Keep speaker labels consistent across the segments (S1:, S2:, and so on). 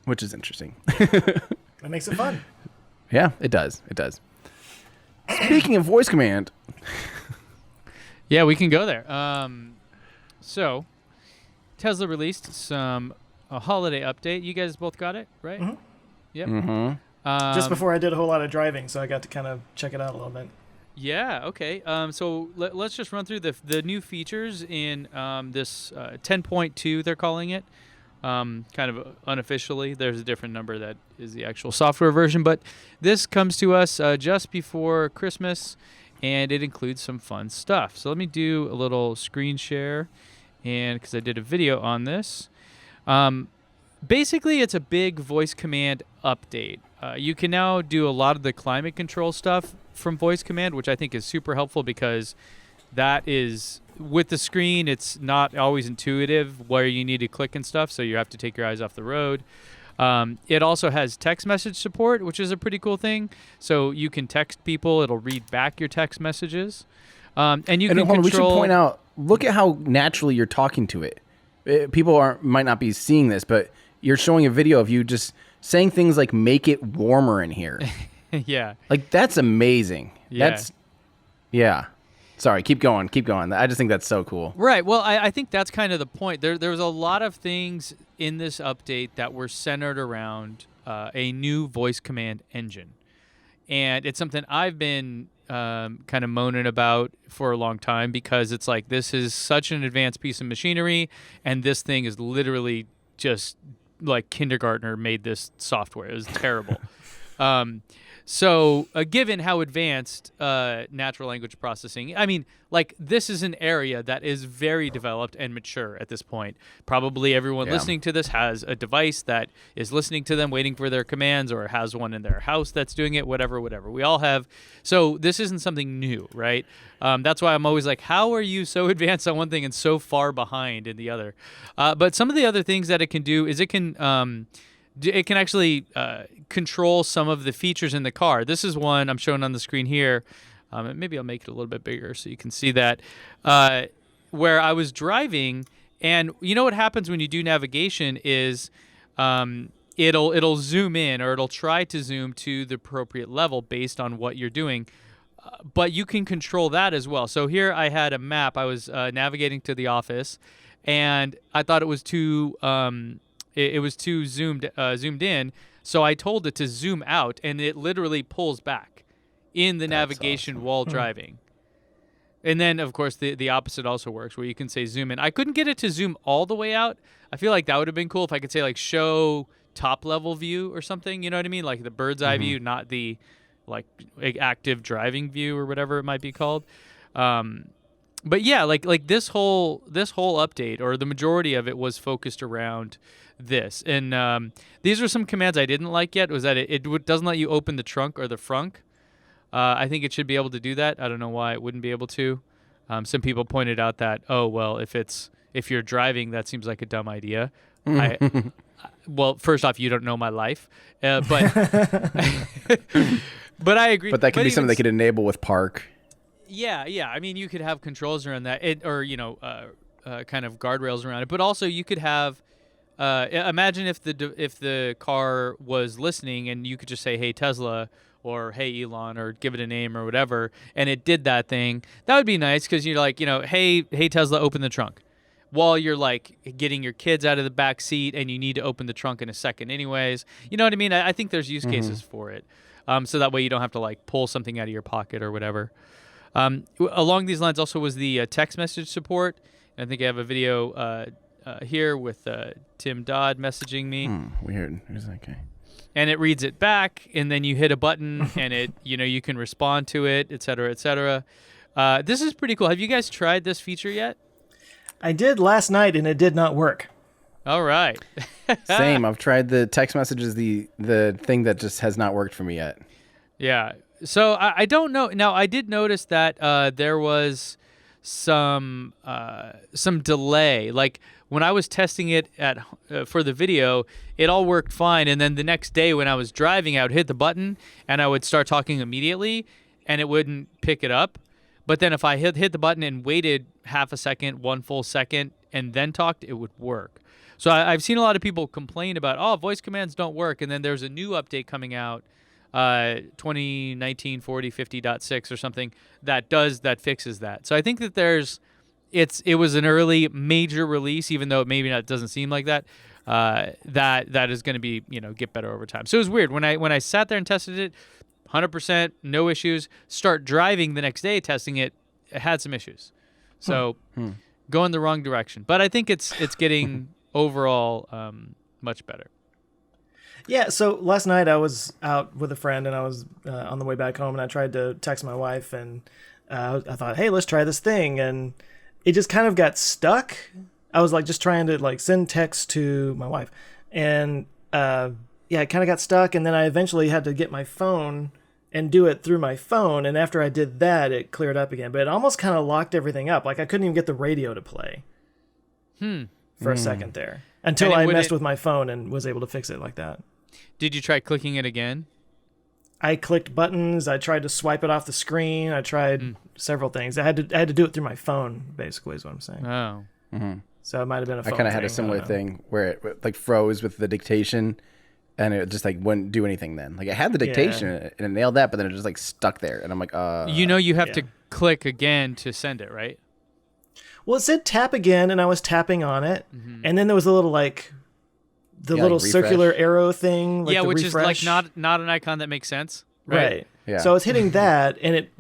S1: which is interesting.
S2: That makes it fun.
S1: Yeah, it does. It does. Speaking of voice command.
S3: Yeah, we can go there. So, Tesla released a holiday update. You guys both got it, right?
S2: Mm-hmm.
S3: Yep.
S1: Mm-hmm.
S2: Just before I did a whole lot of driving, so I got to kind of check it out a little bit.
S3: Yeah, okay. So let's just run through the new features in this 10.2, they're calling it. Kind of unofficially. There's a different number that is the actual software version, but this comes to us just before Christmas, and it includes some fun stuff. So let me do a little screen share, and because I did a video on this. Basically, it's a big voice command update. You can now do a lot of the climate control stuff from voice command, which I think is super helpful because that is, with the screen, it's not always intuitive where you need to click and stuff, so you have to take your eyes off the road. It also has text message support, which is a pretty cool thing. So you can text people, it'll read back your text messages. And you can control...
S1: We should point out, look at how naturally you're talking to it. People might not be seeing this, but you're showing a video of you just saying things like, make it warmer in here.
S3: Yeah.
S1: Like, that's amazing.
S3: Yeah.
S1: Yeah. Sorry, keep going. I just think that's so cool.
S3: Right. Well, I think that's kind of the point. There was a lot of things in this update that were centered around a new voice command engine. And it's something I've been kind of moaning about for a long time because it's like, this is such an advanced piece of machinery, and this thing is literally just like kindergartner made this software. It was terrible. So given how advanced natural language processing, I mean, like, this is an area that is very developed and mature at this point. Probably everyone listening to this has a device that is listening to them, waiting for their commands, or has one in their house that's doing it, whatever. We all have. So this isn't something new, right? That's why I'm always like, how are you so advanced on one thing and so far behind in the other? But some of the other things that it can do is it can actually control some of the features in the car. This is one I'm showing on the screen here. Maybe I'll make it a little bit bigger so you can see that. Where I was driving, and you know what happens when you do navigation is it'll zoom in, or it'll try to zoom to the appropriate level based on what you're doing. But you can control that as well. So here I had a map. I was navigating to the office, and I thought it was too... It was too zoomed in, so I told it to zoom out, and it literally pulls back in the navigation awesome. While driving. And then, of course, the opposite also works, where you can say zoom in. I couldn't get it to zoom all the way out. I feel like that would have been cool if I could say, like, show top-level view or something, you know what I mean? Like the bird's eye view, not the, like, active driving view or whatever it might be called. But yeah, like this whole update, or the majority of it, was focused around this. And these are some commands I didn't like yet. Was that it doesn't let you open the trunk or the frunk. I think it should be able to do that. I don't know why it wouldn't be able to. Some people pointed out that, oh well, if you're driving, that seems like a dumb idea. Well, first off, you don't know my life, but but I agree.
S1: But that could be something they could enable with Park.
S3: Yeah. I mean, you could have controls around that, or kind of guardrails around it. But also, you could have. Imagine if the car was listening, and you could just say, "Hey Tesla," or "Hey Elon," or give it a name or whatever, and it did that thing. That would be nice because you're like, "Hey Tesla, open the trunk," while you're like getting your kids out of the back seat, and you need to open the trunk in a second, anyways. You know what I mean? I think there's use cases for it, so that way you don't have to like pull something out of your pocket or whatever. Along these lines also was the text message support. I think I have a video here with Tim Dodd messaging me.
S1: Weird. Okay.
S3: And it reads it back, and then you hit a button, and it you can respond to it, et cetera, et cetera. This is pretty cool. Have you guys tried this feature yet?
S2: I did last night, and it did not work.
S3: All right.
S1: Same. I've tried the text messages, the thing that just has not worked for me yet. Yeah.
S3: So I don't know. Now, I did notice that there was some delay. Like when I was testing it for the video, it all worked fine. And then the next day when I was driving, I would hit the button and I would start talking immediately, and it wouldn't pick it up. But then if I hit the button and waited half a second, one full second, and then talked, it would work. So I've seen a lot of people complain about, oh, voice commands don't work, and then there's a new update coming out, 2019 4050.6 or something that fixes that. So I think that it was an early major release, even though it doesn't seem like that. That is going to be get better over time. So it was weird when I sat there and tested it, 100% no issues. Start driving the next day testing it had some issues. So going the wrong direction. But I think it's getting overall much better.
S2: Yeah, so last night I was out with a friend and I was on the way back home and I tried to text my wife and I thought, hey, let's try this thing. And it just kind of got stuck. I was like just trying to like send text to my wife. And it kind of got stuck. And then I eventually had to get my phone and do it through my phone. And after I did that, it cleared up again. But it almost kind of locked everything up. Like I couldn't even get the radio to play for a second there. Until I messed with my phone and was able to fix it like that.
S3: Did you try clicking it again?
S2: I clicked buttons. I tried to swipe it off the screen. I tried several things. I had to do it through my phone, basically, is what I'm saying.
S3: Oh.
S1: Mm-hmm.
S2: So it might have been a phone
S1: I kind of had a
S2: thing,
S1: similar thing where it like froze with the dictation and it just like wouldn't do anything then. Like I had the dictation and it nailed that, but then it just like stuck there. And I'm like,
S3: you have to click again to send it, right?
S2: Well, it said tap again and I was tapping on it. Mm-hmm. And then there was a little like little circular arrow thing. Like
S3: which
S2: refresh.
S3: is like not an icon that makes sense.
S2: Right.
S1: Yeah.
S2: So I was hitting that and it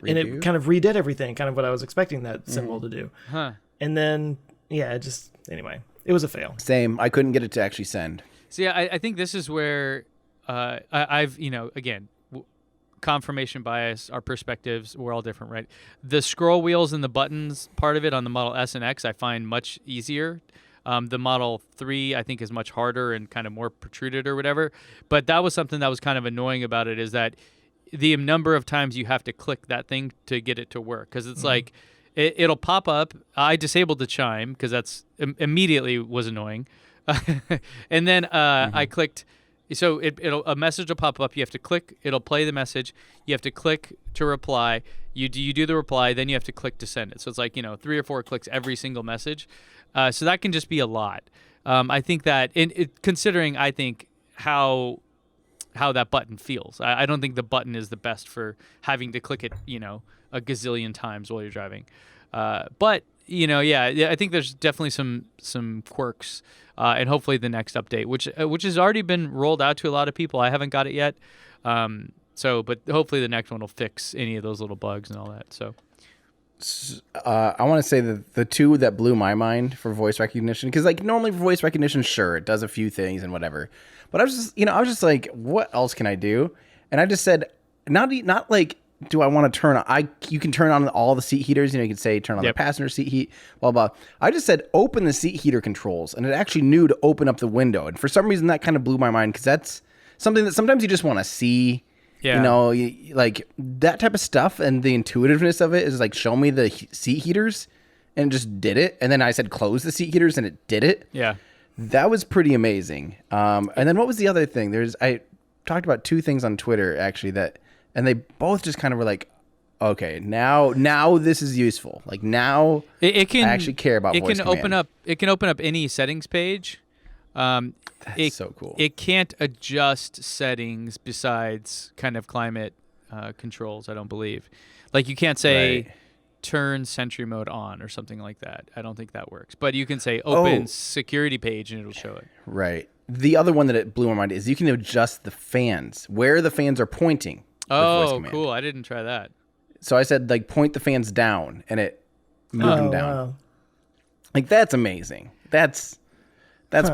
S2: kind of redid everything, kind of what I was expecting that symbol to do.
S3: Huh.
S2: And then, anyway, it was a fail.
S1: Same. I couldn't get it to actually send.
S3: See, I think this is where I've, again, confirmation bias, our perspectives, we're all different, right? The scroll wheels and the buttons part of it on the Model S and X I find much easier. The Model 3, I think, is much harder and kind of more protruded or whatever. But that was something that was kind of annoying about it, is that the number of times you have to click that thing to get it to work. Because it's like, it'll pop up. I disabled the chime because that's immediately was annoying. And then I clicked. So a message will pop up. You have to click. It'll play the message. You have to click to reply. You do the reply. Then you have to click to send it. So it's like 3 or 4 clicks every single message. So that can just be a lot. I think that considering I think how that button feels. I don't think the button is the best for having to click it a gazillion times while you're driving. But I think there's definitely some quirks. And hopefully the next update, which has already been rolled out to a lot of people. I haven't got it yet. But hopefully the next one will fix any of those little bugs and all that. So
S1: I want to say that the two that blew my mind for voice recognition, because like normally for voice recognition, sure, it does a few things and whatever. But I was just like, what else can I do? And I just said, not like, do I want to turn on? You can turn on all the seat heaters. You can say turn on the passenger seat heat, blah, blah. I just said open the seat heater controls, and it actually knew to open up the window. And for some reason, that kind of blew my mind, because that's something that sometimes you just want to see. Yeah. Like that type of stuff, and the intuitiveness of it is like, show me the seat heaters, and it just did it. And then I said close the seat heaters, and it did it.
S3: Yeah.
S1: That was pretty amazing. And then what was the other thing? I talked about 2 things on Twitter, actually, and they both just kind of were like, okay, now this is useful. Like now
S3: it can,
S1: I actually care about voice command.
S3: It can open up any settings page.
S1: That's so cool.
S3: It can't adjust settings besides kind of climate controls, I don't believe. Like you can't say turn Sentry mode on or something like that. I don't think that works. But you can say open security page and it'll show it.
S1: Right. The other one that it blew my mind is you can adjust the fans, where the fans are pointing.
S3: Oh, cool. I didn't try that.
S1: So I said, like, point the fans down, and it moved them down. Wow. Like, that's amazing. That's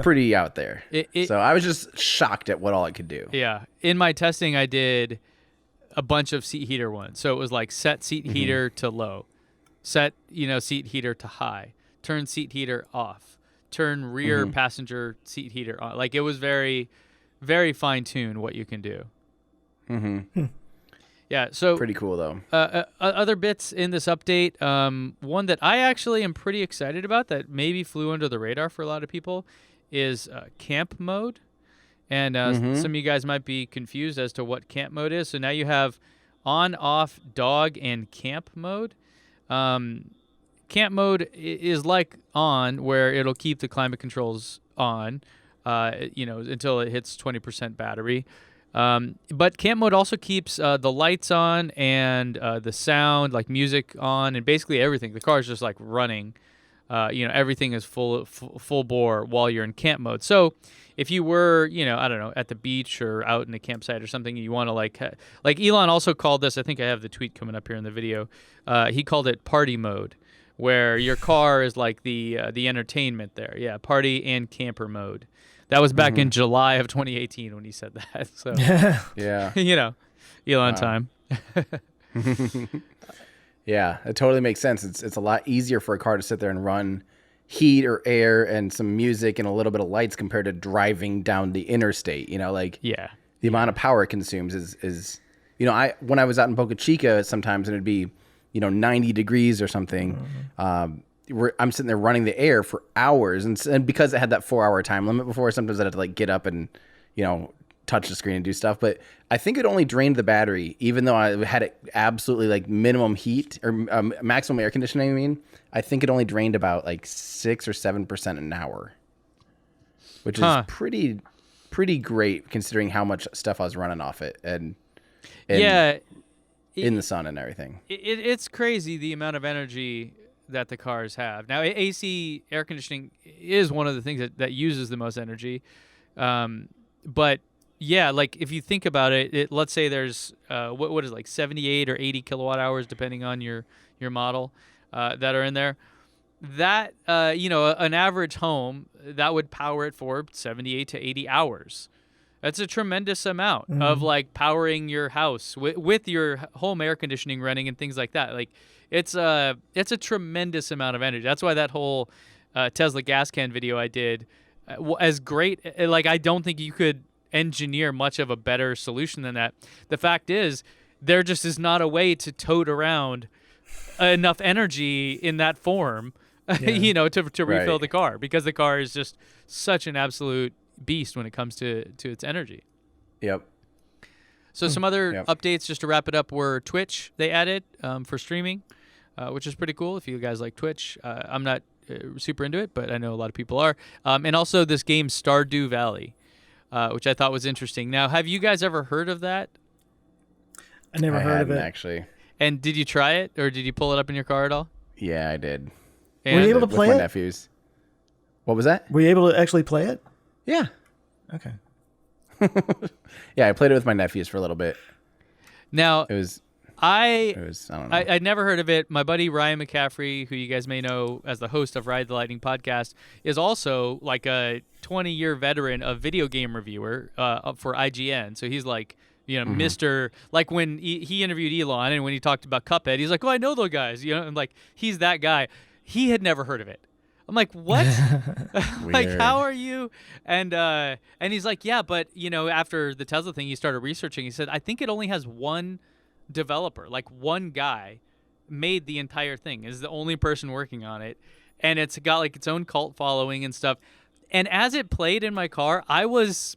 S1: pretty out there. So I was just shocked at what all it could do.
S3: Yeah. In my testing, I did a bunch of seat heater ones. So it was like set seat heater to low, set, seat heater to high, turn seat heater off, turn rear passenger seat heater on. Like, it was very, very fine-tuned what you can do. Yeah, so
S1: pretty cool though.
S3: Other bits in this update, one that I actually am pretty excited about that maybe flew under the radar for a lot of people is camp mode. And some of you guys might be confused as to what camp mode is. So now you have on, off, dog, and camp mode. Camp mode is like on, where it'll keep the climate controls on, until it hits 20% battery. But camp mode also keeps the lights on and the sound, like music on, and basically everything. The car is just like running. Everything is full bore while you're in camp mode. So if you were, I don't know, at the beach or out in a campsite or something, you want to like Elon also called this. I think I have the tweet coming up here in the video. He called it party mode, where your car is like the entertainment there. Yeah, party and camper mode. That was back in July of 2018 when he said that. So
S1: yeah,
S3: Elon time.
S1: Yeah, it totally makes sense. It's a lot easier for a car to sit there and run heat or air and some music and a little bit of lights compared to driving down the interstate. The amount of power it consumes is when I was out in Boca Chica sometimes, and it'd be 90 degrees or something. I'm sitting there running the air for hours, and because it had that 4-hour time limit before, sometimes I had to like get up and touch the screen and do stuff. But I think it only drained the battery, even though I had it absolutely like minimum heat or maximum air conditioning. I think it only drained about like 6 or 7% an hour, which is pretty great considering how much stuff I was running off it and in the sun and everything.
S3: It's crazy the amount of energy that the cars have. Now, AC air conditioning is one of the things that uses the most energy. But yeah, like if you think about it, let's say there's what is it, like 78 or 80 kilowatt hours, depending on your model, that are in there. That an average home that would power it for 78 to 80 hours. That's a tremendous amount of like powering your house with your home air conditioning running and things like that. Like it's a tremendous amount of energy. That's why that whole Tesla gas can video I did, as great, like I don't think you could engineer much of a better solution than that. The fact is, there just is not a way to tote around enough energy in that form, to refill the car, because the car is just such an absolute beast when it comes to its energy.
S1: Yep.
S3: So some other updates just to wrap it up were Twitch they added for streaming, which is pretty cool if you guys like Twitch. I'm not super into it, but I know a lot of people are. And also this game Stardew Valley, which I thought was interesting. Now, have you guys ever heard of that?
S2: I never heard of it.
S1: Actually.
S3: And did you try it, or did you pull it up in your car at all?
S1: Yeah, I did.
S2: And were you able to play
S1: with
S2: it?
S1: My nephews. What was that?
S2: Were you able to actually play it?
S1: Yeah.
S2: Okay.
S1: Yeah, I played it with my nephews for a little bit.
S3: Now,
S1: I don't know.
S3: I'd never heard of it. My buddy Ryan McCaffrey, who you guys may know as the host of Ride the Lightning podcast, is also like a 20-year veteran of video game reviewer for IGN. So he's like, Mr. Like when he interviewed Elon, and when he talked about Cuphead, he's like, "Oh, I know those guys," and like he's that guy. He had never heard of it. I'm like, what? Like, how are you? And he's like, yeah, but after the Tesla thing, he started researching. He said, I think it only has one developer, like one guy made the entire thing, is the only person working on it, and it's got like its own cult following and stuff. And as it played in my car, I was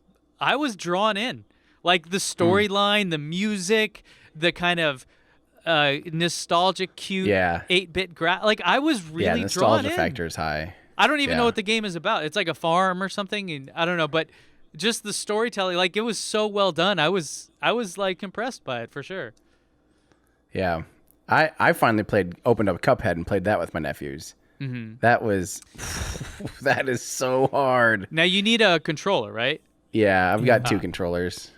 S3: drawn in, like the storyline, the music, the kind of nostalgic, cute 8-bit like I was really drawn in.
S1: Nostalgia factor is high.
S3: I don't even know what the game is about. It's like a farm or something, and I don't know, but just the storytelling, like it was so well done. I was like impressed by it for sure.
S1: Yeah, I finally opened up Cuphead and played that with my nephews. Mm-hmm. That is so hard.
S3: Now you need a controller, right?
S1: Yeah, I've got 2 controllers.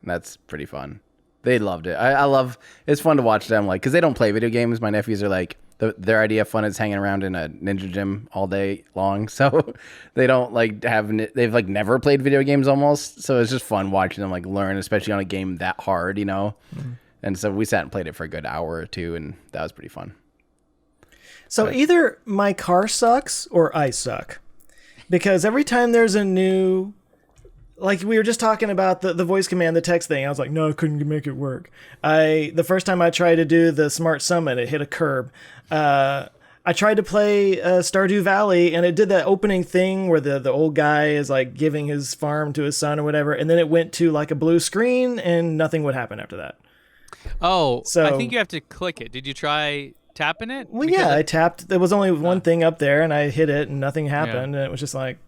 S1: That's pretty fun. They loved it. I love. It's fun to watch them, like, because they don't play video games. My nephews are like, their idea of fun is hanging around in a ninja gym all day long. So they don't like they've like never played video games almost. So it's just fun watching them like learn, especially on a game that hard, Mm-hmm. And so we sat and played it for a good hour or 2, and that was pretty fun.
S2: So either my car sucks or I suck, because every time there's a new, like we were just talking about the voice command, the text thing, I was like, no, I couldn't make it work. The first time I tried to do the Smart Summit, it hit a curb. I tried to play Stardew Valley, and it did that opening thing where the old guy is like giving his farm to his son or whatever, and then it went to like a blue screen, and nothing would happen after that.
S3: Oh, so I think you have to click it. Did you try tapping it?
S2: Well, I tapped. There was only one thing up there, and I hit it, and nothing happened, and it was just like,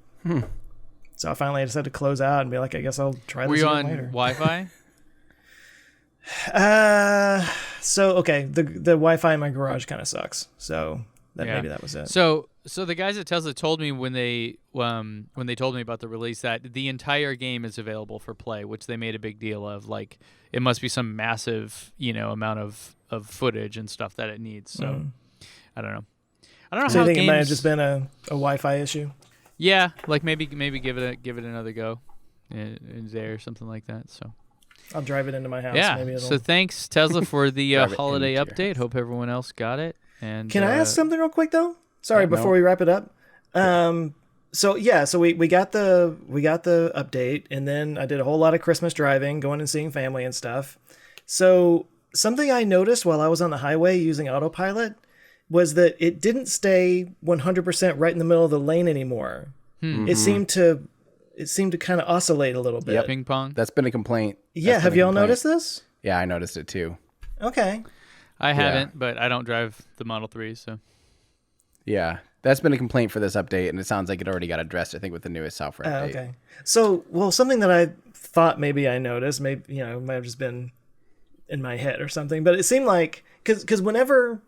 S2: So I finally just had to close out and be like, I guess I'll try
S3: Were
S2: this
S3: you
S2: again
S3: on
S2: later.
S3: Wi-Fi?
S2: So okay, the Wi-Fi in my garage kind of sucks. So maybe that was it.
S3: So the guys at Tesla told me when they told me about the release that the entire game is available for play, which they made a big deal of. Like it must be some massive, amount of footage and stuff that it needs. So I don't know.
S2: So
S3: how
S2: you think it might have
S3: games-
S2: just been a Wi-Fi issue?
S3: Yeah, like maybe give it another go in there or something like that. So
S2: I'll drive it into my house.
S3: yeah.
S2: Maybe it'll...
S3: So thanks Tesla for the
S1: Drive it
S3: holiday
S1: into your
S3: update. Hope everyone else got it. And
S2: Can I ask something real quick though? Sorry, before we wrap it up. So we got the update, and then I did a whole lot of Christmas driving, going and seeing family and stuff. So something I noticed while I was on the highway using autopilot was that it didn't stay 100% right in the middle of the lane anymore. It seemed to kind of oscillate a little bit.
S1: Yep.
S3: ping pong?
S1: That's been a complaint.
S2: Yeah, have y'all noticed this?
S1: Yeah, I noticed it too.
S2: Okay.
S3: I haven't, but I don't drive the Model 3, so.
S1: Yeah, that's been a complaint for this update, and it sounds like it already got addressed, I think, with the newest software update.
S2: Okay. So, something that I thought maybe I noticed, maybe, it might have just been in my head or something, but it seemed like, because whenever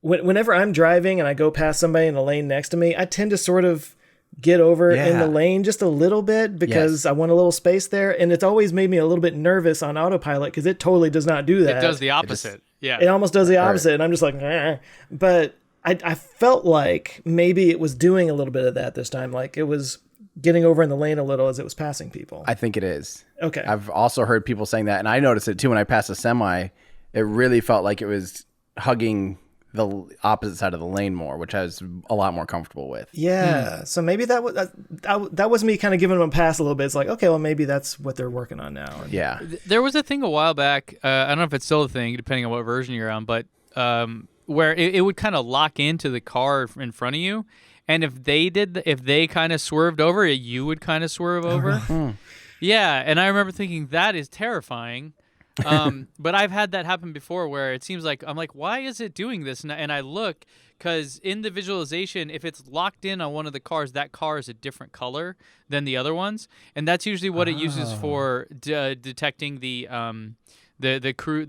S2: I'm driving and I go past somebody in the lane next to me, I tend to sort of get over in the lane just a little bit because I want a little space there. And it's always made me a little bit nervous on autopilot because it totally does not do that.
S3: It does the opposite.
S2: It almost does the opposite. And I'm just like, but I felt like maybe it was doing a little bit of that this time. Like it was getting over in the lane a little as it was passing people.
S1: I think it is.
S2: Okay.
S1: I've also heard people saying that, and I noticed it too when I passed a semi. It really felt like it was hugging the opposite side of the lane more, which I was a lot more comfortable with.
S2: Yeah. So maybe that was me kind of giving them a pass a little bit. It's like, okay, well, maybe that's what they're working on now. And
S1: Yeah.
S3: There was a thing a while back, I don't know if it's still a thing, depending on what version you're on, but where it would kind of lock into the car in front of you. And if they kind of swerved over, you would kind of swerve over. Yeah. And I remember thinking that is terrifying. But I've had that happen before where it seems like I'm like, why is it doing this? And I look because in the visualization, if it's locked in on one of the cars, that car is a different color than the other ones, and that's usually what it uses for detecting the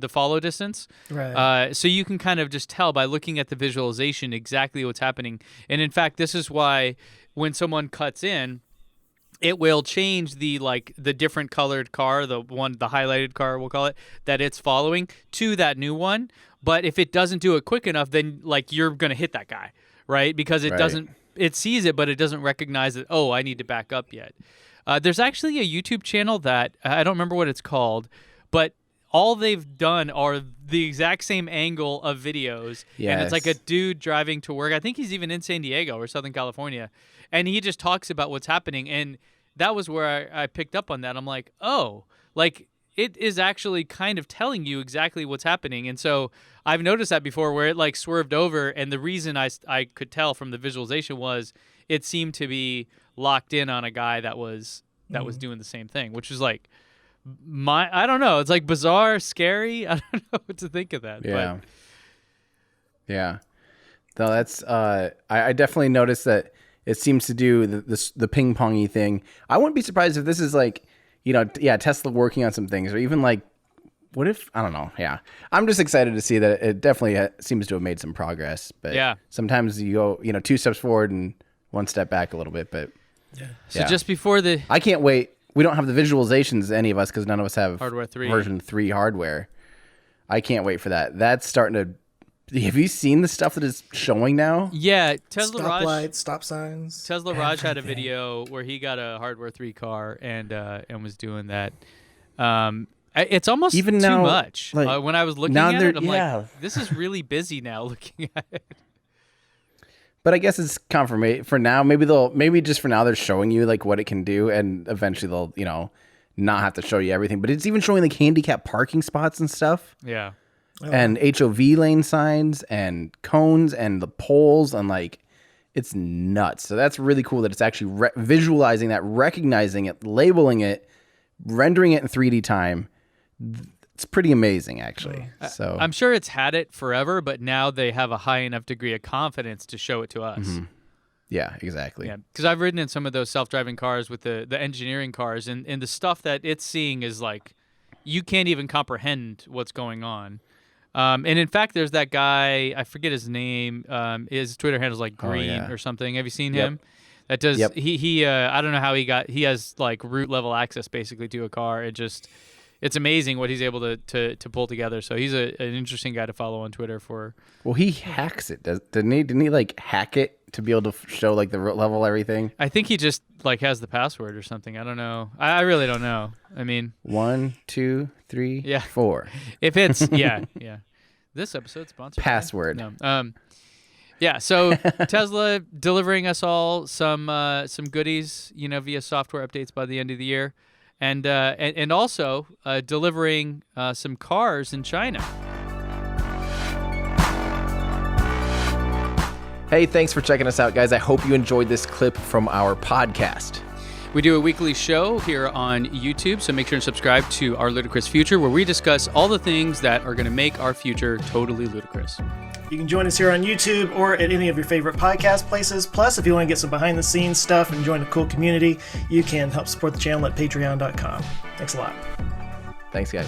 S3: follow distance.
S2: Right.
S3: So you can kind of just tell by looking at the visualization exactly what's happening. And in fact, this is why when someone cuts in, it will change the different colored car, the highlighted car, we'll call it, that it's following to that new one. But if it doesn't do it quick enough, then you're going to hit that guy, right? Because it sees it, but it doesn't recognize that, oh, I need to back up yet. There's actually a YouTube channel that, I don't remember what it's called, but all they've done are the exact same angle of videos.
S1: Yes.
S3: And it's like a dude driving to work. I think he's even in San Diego or Southern California. And he just talks about what's happening. And that was where I picked up on that. I'm like, oh, it is actually kind of telling you exactly what's happening. And so I've noticed that before where it swerved over. And the reason I could tell from the visualization was it seemed to be locked in on a guy that was doing the same thing, which is I don't know. It's bizarre, scary. I don't know what to think of that.
S1: Yeah.
S3: But.
S1: Yeah. No, that's I definitely noticed that it seems to do the ping pongy thing. I wouldn't be surprised if this is Tesla working on some things, or even what if, I don't know. Yeah. I'm just excited to see that it definitely seems to have made some progress, but sometimes you go, 2 steps forward and 1 step back a little bit, but
S3: So just before
S1: I can't wait. We don't have the visualizations, any of us, because none of us have
S3: Hardware 3.
S1: version 3 hardware. I can't wait for that. That's starting to... Have you seen the stuff that is showing now?
S3: Yeah, Tesla
S2: Stop
S3: Raj.
S2: lights, stop signs.
S3: Tesla Raj had a video where he got a Hardware 3 car and was doing that. It's almost
S1: Even
S3: too
S1: now,
S3: much. When I was looking at it, I'm like, this is really busy now looking at it.
S1: But I guess it's confirmation for now. Maybe just for now they're showing you what it can do, and eventually they'll not have to show you everything. But it's even showing handicap parking spots and stuff.
S3: Yeah.
S1: And HOV lane signs and cones and the poles and it's nuts. So that's really cool that it's actually visualizing that, recognizing it, labeling it, rendering it in 3D time. It's pretty amazing, actually. So
S3: I'm sure it's had it forever, but now they have a high enough degree of confidence to show it to us.
S1: Mm-hmm. Yeah, exactly.
S3: Yeah, because I've ridden in some of those self-driving cars with the engineering cars, and the stuff that it's seeing is like you can't even comprehend what's going on. And in fact, there's that guy, I forget his name. His Twitter handle's like Green or something. Have you seen him? That does he I don't know how he has like root level access basically to a car. It's amazing what he's able to pull together. So he's an interesting guy to follow on Twitter for.
S1: Well, he hacks it. Didn't he like hack it to be able to show like the root level everything?
S3: I think he just like has the password or something. I don't know. I really don't know. I mean,
S1: 1, 2, 3, 4.
S3: If it's yeah. This episode's sponsored.
S1: Password.
S3: No. Yeah, so Tesla delivering us all some goodies, via software updates by the end of the year, and also delivering some cars in China.
S1: Hey, thanks for checking us out, guys. I hope you enjoyed this clip from our podcast.
S3: We do a weekly show here on YouTube, so make sure to subscribe to Our Ludicrous Future, where we discuss all the things that are going to make our future totally ludicrous.
S2: You can join us here on YouTube or at any of your favorite podcast places. Plus, if you want to get some behind-the-scenes stuff and join a cool community, you can help support the channel at patreon.com. Thanks a lot.
S1: Thanks, guys.